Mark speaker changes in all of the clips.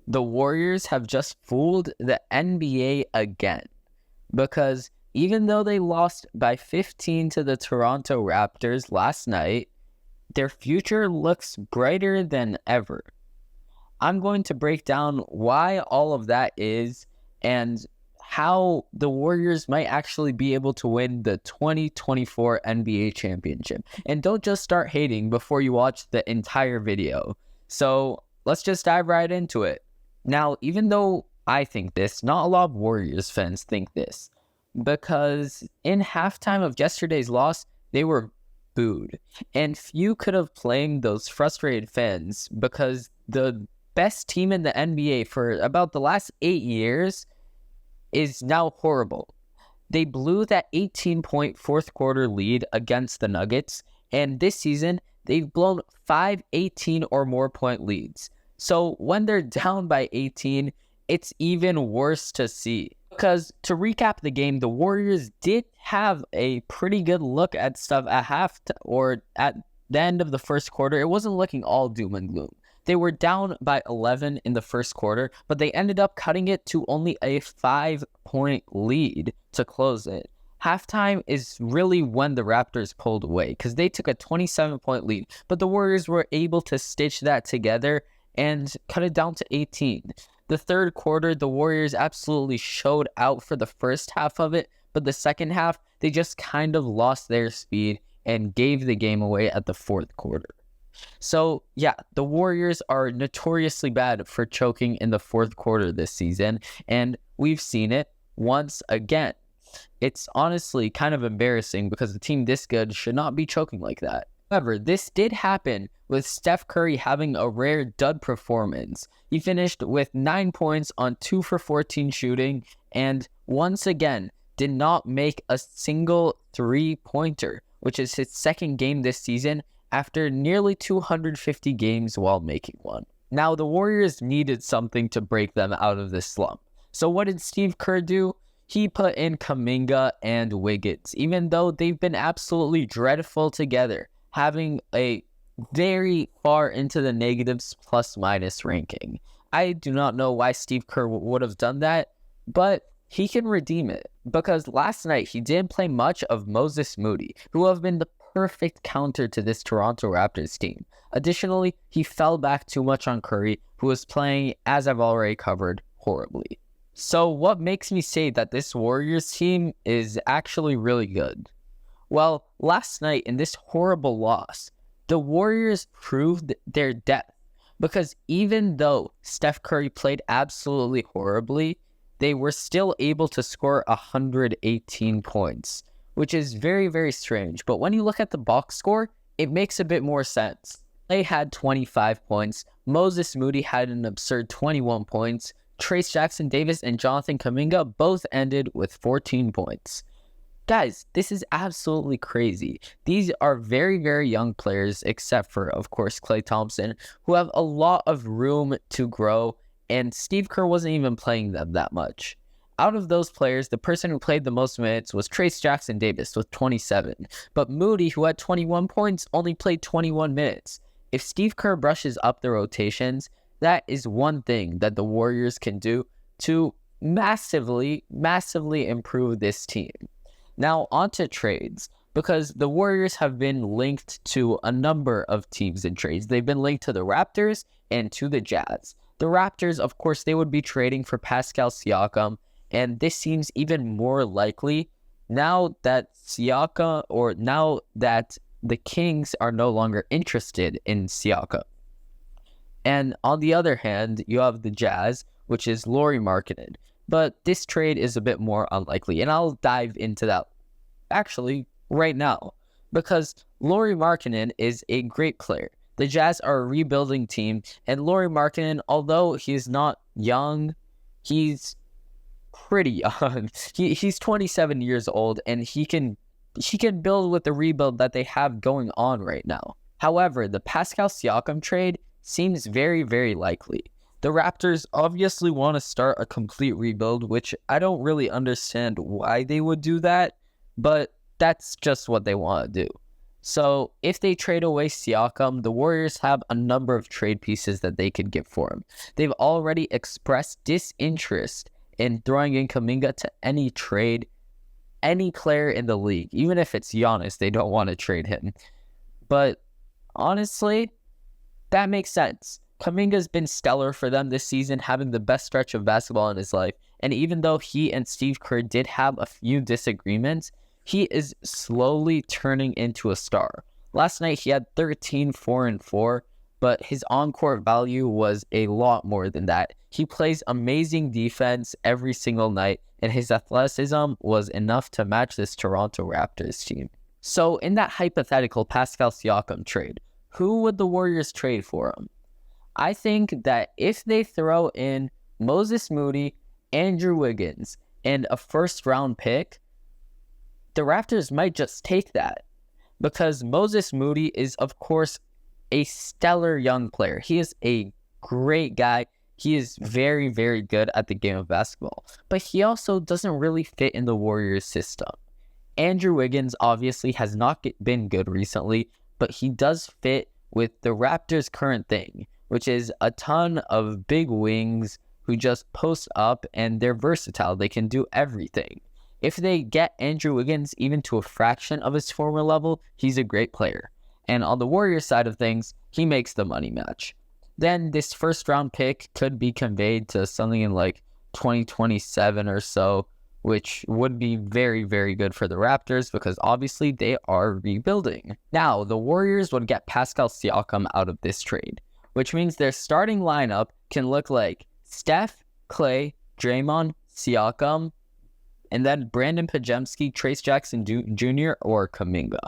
Speaker 1: the Warriors have just fooled the NBA again, because even though they lost by 15 to the Toronto Raptors last night, their future looks brighter than ever. I'm going to break down why all of that is and how the Warriors might actually be able to win the 2024 NBA championship. And don't just start hating before you watch the entire video. So let's just dive right into it. Now, even though I think this, not a lot of Warriors fans think this, because in halftime of yesterday's loss, they were booed. And few could have blamed those frustrated fans, because the best team in the NBA for about the last 8 years is now horrible. They blew that 18-point fourth quarter lead against the Nuggets, and this season, they've blown 5 18 or more point leads. So when they're down by 18, it's even worse to see. Because to recap the game, the Warriors did have a pretty good look at stuff at or at the end of the first quarter. It wasn't looking all doom and gloom. They were down by 11 in the first quarter, but they ended up cutting it to only a 5-point lead to close it. Halftime is really when the Raptors pulled away, because they took a 27-point lead, but the Warriors were able to stitch that together and cut it down to 18. The third quarter, the Warriors absolutely showed out for the first half of it, but the second half, they just kind of lost their speed and gave the game away at the fourth quarter. So, yeah, the Warriors are notoriously bad for choking in the fourth quarter this season, and we've seen it once again. It's honestly kind of embarrassing, because a team this good should not be choking like that. However, this did happen with Steph Curry having a rare dud performance. He finished with 9 points on 2 for 14 shooting, and once again did not make a single three-pointer, which is his second game this season, after nearly 250 games while making one. Now, the Warriors needed something to break them out of this slump. So what did Steve Kerr do? He put in Kuminga and Wiggins, even though they've been absolutely dreadful together, having a very far into the negatives plus-minus ranking. I do not know why Steve Kerr would have done that, but he can redeem it, because last night he didn't play much of Moses Moody, who have been the perfect counter to this Toronto Raptors team. Additionally, he fell back too much on Curry, who was playing, as I've already covered, horribly. So what makes me say that this Warriors team is actually really good? Well, last night in this horrible loss, the Warriors proved their depth, because even though Steph Curry played absolutely horribly, they were still able to score 118 points, which is very, very strange. But when you look at the box score, it makes a bit more sense. They had 25 points. Moses Moody had an absurd 21 points. Trayce Jackson-Davis and Jonathan Kuminga both ended with 14 points. Guys, this is absolutely crazy. These are very, very young players, except for, of course, Klay Thompson, who have a lot of room to grow, and Steve Kerr wasn't even playing them that much. Out of those players, the person who played the most minutes was Trayce Jackson-Davis with 27, but Moody, who had 21 points, only played 21 minutes. If Steve Kerr brushes up the rotations, that is one thing that the Warriors can do to massively, massively improve this team. Now, on to trades, because the Warriors have been linked to a number of teams in trades. They've been linked to the Raptors and to the Jazz. The Raptors, of course, they would be trading for Pascal Siakam, and this seems even more likely now that now that the Kings are no longer interested in Siakam. And on the other hand, you have the Jazz, which is Lauri Markkanen. But this trade is a bit more unlikely, and I'll dive into that actually right now, because Lauri Markkanen is a great player. The Jazz are a rebuilding team, and Lauri Markkanen, although he's not young, he's pretty young. He's 27 years old, and he can build with the rebuild that they have going on right now. However, the Pascal Siakam trade seems very, very likely. The Raptors obviously want to start a complete rebuild, which I don't really understand why they would do that, but that's just what they want to do. So if they trade away Siakam, the Warriors have a number of trade pieces that they could get for him. They've already expressed disinterest in throwing in Kuminga to any trade, any player in the league. Even if it's Giannis, they don't want to trade him. But honestly, that makes sense. Kuminga's been stellar for them this season, having the best stretch of basketball in his life. And even though he and Steve Kerr did have a few disagreements, he is slowly turning into a star. Last night, he had 13, 4, and 4, but his on-court value was a lot more than that. He plays amazing defense every single night, and his athleticism was enough to match this Toronto Raptors team. So in that hypothetical Pascal Siakam trade, who would the Warriors trade for him? I think that if they throw in Moses Moody, Andrew Wiggins, and a first-round pick, the Raptors might just take that, because Moses Moody is, of course, a stellar young player. He is a great guy. He is very, very good at the game of basketball, but he also doesn't really fit in the Warriors system. Andrew Wiggins obviously has not been good recently, but he does fit with the Raptors' current thing, which is a ton of big wings who just post up, and they're versatile. They can do everything. If they get Andrew Wiggins even to a fraction of his former level, he's a great player. And on the Warriors side of things, he makes the money match. Then this first round pick could be conveyed to something in like 2027 or so, which would be very, very good for the Raptors because obviously they are rebuilding. Now, the Warriors would get Pascal Siakam out of this trade, which means their starting lineup can look like Steph, Klay, Draymond, Siakam, and then Brandon Pajemski, Trace Jackson Jr., or Kuminga,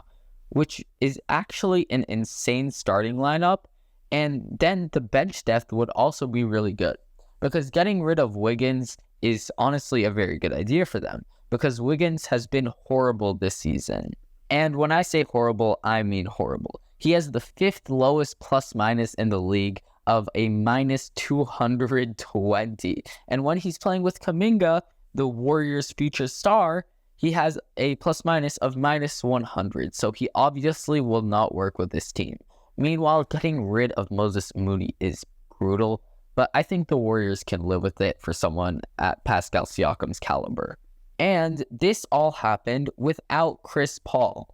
Speaker 1: which is actually an insane starting lineup. And then the bench depth would also be really good, because getting rid of Wiggins is honestly a very good idea for them, because Wiggins has been horrible this season. And when I say horrible, I mean horrible. He has the 5th lowest plus minus in the league of a minus 220. And when he's playing with Kuminga, the Warriors' future star, he has a plus minus of minus 100. So he obviously will not work with this team. Meanwhile, getting rid of Moses Moody is brutal, but I think the Warriors can live with it for someone at Pascal Siakam's caliber. And this all happened without Chris Paul,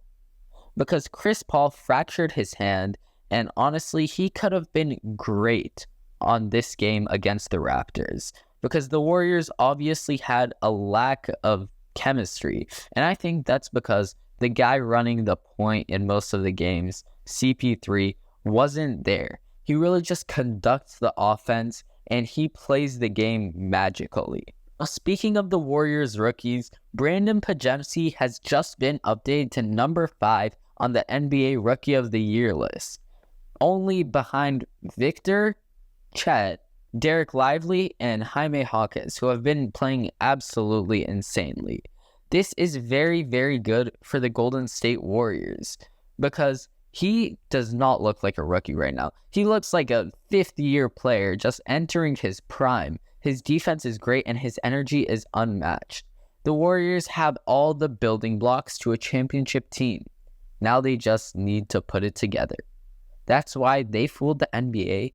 Speaker 1: because Chris Paul fractured his hand, and honestly, he could have been great on this game against the Raptors, because the Warriors obviously had a lack of chemistry. And I think that's because the guy running the point in most of the games, CP3, wasn't there. He really just conducts the offense, and he plays the game magically. Now, speaking of the Warriors rookies, Brandon Pajemski has just been updated to number 5 on the NBA Rookie of the Year list, only behind Victor, Chet, Derek Lively, and Jaime Hawkins, who have been playing absolutely insanely. This is very, very good for the Golden State Warriors, because he does not look like a rookie right now. He looks like a 5th-year player just entering his prime. His defense is great, and his energy is unmatched. The Warriors have all the building blocks to a championship team. Now they just need to put it together. That's why they fooled the NBA